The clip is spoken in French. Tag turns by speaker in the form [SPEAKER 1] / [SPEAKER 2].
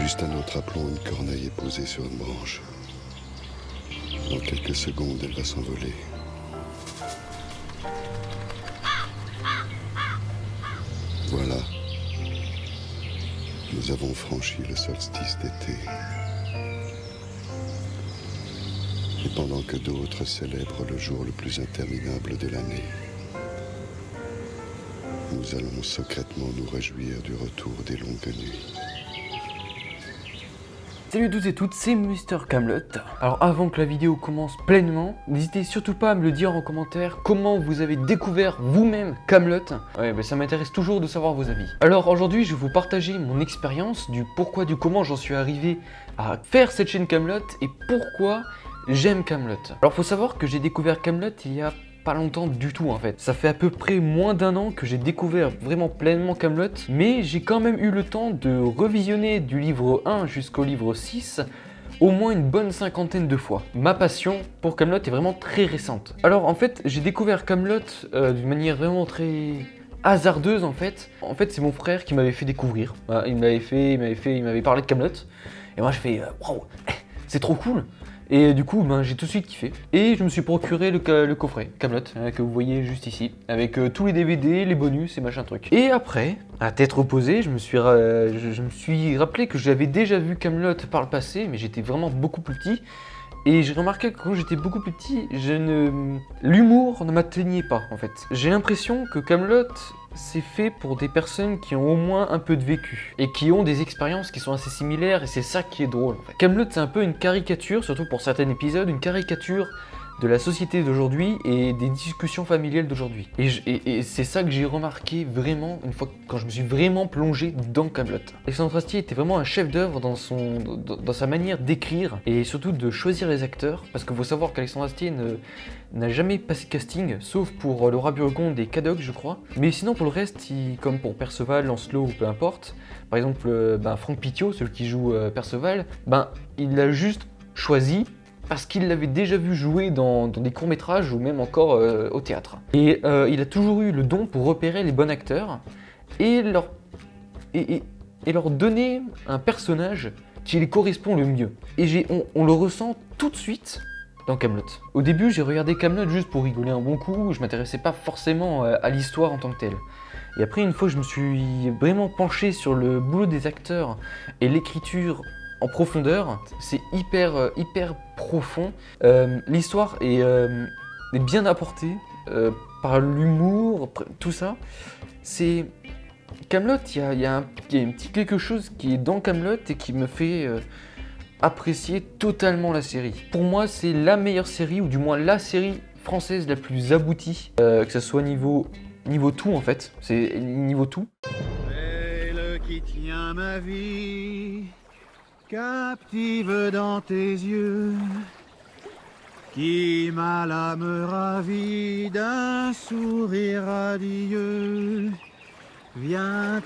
[SPEAKER 1] Juste un autre aplomb, une corneille est posée sur une branche. Dans quelques secondes, elle va s'envoler. Voilà. Nous avons franchi le solstice d'été. Et pendant que d'autres célèbrent le jour le plus interminable de l'année, nous allons secrètement nous réjouir du retour des longues nuits.
[SPEAKER 2] Salut à tous et toutes, c'est Mister Camelot. Alors avant que la vidéo commence pleinement, n'hésitez surtout pas à me le dire en commentaire comment vous avez découvert vous-même Camelot. Ouais, ça m'intéresse toujours de savoir vos avis. Alors aujourd'hui, je vais vous partager mon expérience du pourquoi, du comment j'en suis arrivé à faire cette chaîne Camelot et pourquoi j'aime Camelot. Alors faut savoir que j'ai découvert Camelot il y a pas longtemps du tout en fait. Ça fait à peu près moins d'un an que j'ai découvert vraiment pleinement Camelot, mais j'ai quand même eu le temps de revisionner du livre 1 jusqu'au livre 6 au moins une bonne cinquantaine de fois. Ma passion pour Camelot est vraiment très récente. Alors en fait, j'ai découvert Camelot d'une manière vraiment très hasardeuse en fait. En fait, c'est mon frère qui m'avait fait découvrir. Voilà, il m'avait parlé de Camelot et moi je fais waouh, c'est trop cool. Et du coup, j'ai tout de suite kiffé. Et je me suis procuré le coffret Camelot que vous voyez juste ici, avec tous les DVD, les bonus et machin truc. Et après, à tête reposée, je me suis rappelé que j'avais déjà vu Camelot par le passé, mais j'étais vraiment beaucoup plus petit. Et j'ai remarqué que quand j'étais beaucoup plus petit, l'humour ne m'atteignait pas en fait. J'ai l'impression que Camelot c'est fait pour des personnes qui ont au moins un peu de vécu et qui ont des expériences qui sont assez similaires et c'est ça qui est drôle en fait. Camelot c'est un peu une caricature, surtout pour certains épisodes, une caricature de la société d'aujourd'hui et des discussions familiales d'aujourd'hui. Et c'est ça que j'ai remarqué vraiment une fois quand je me suis vraiment plongé dans Camelot. Alexandre Astier était vraiment un chef d'œuvre dans sa manière d'écrire et surtout de choisir les acteurs, parce qu'il faut savoir qu'Alexandre Astier n'a jamais passé de casting, sauf pour le Roi Burgonde et Cadoc je crois. Mais sinon pour le reste, comme pour Perceval, Lancelot ou peu importe, par exemple Franck Pittiot, celui qui joue Perceval, il l'a juste choisi parce qu'il l'avait déjà vu jouer dans des courts-métrages ou même encore au théâtre. Et il a toujours eu le don pour repérer les bons acteurs et leur donner un personnage qui les correspond le mieux. Et on le ressent tout de suite dans Camelot. Au début, j'ai regardé Camelot juste pour rigoler un bon coup, je m'intéressais pas forcément à l'histoire en tant que telle. Et après, une fois que je me suis vraiment penché sur le boulot des acteurs et l'écriture en profondeur, c'est hyper profond. L'histoire est bien apportée par l'humour, tout ça. C'est Camelot, il y a un petit quelque chose qui est dans Camelot et qui me fait apprécier totalement la série. Pour moi, c'est la meilleure série, ou du moins la série française la plus aboutie, que ce soit niveau tout en fait. C'est niveau tout.
[SPEAKER 3] Elle qui tient ma vie captive dans tes yeux, qui m'a l'âme ravie d'un sourire radieux, viens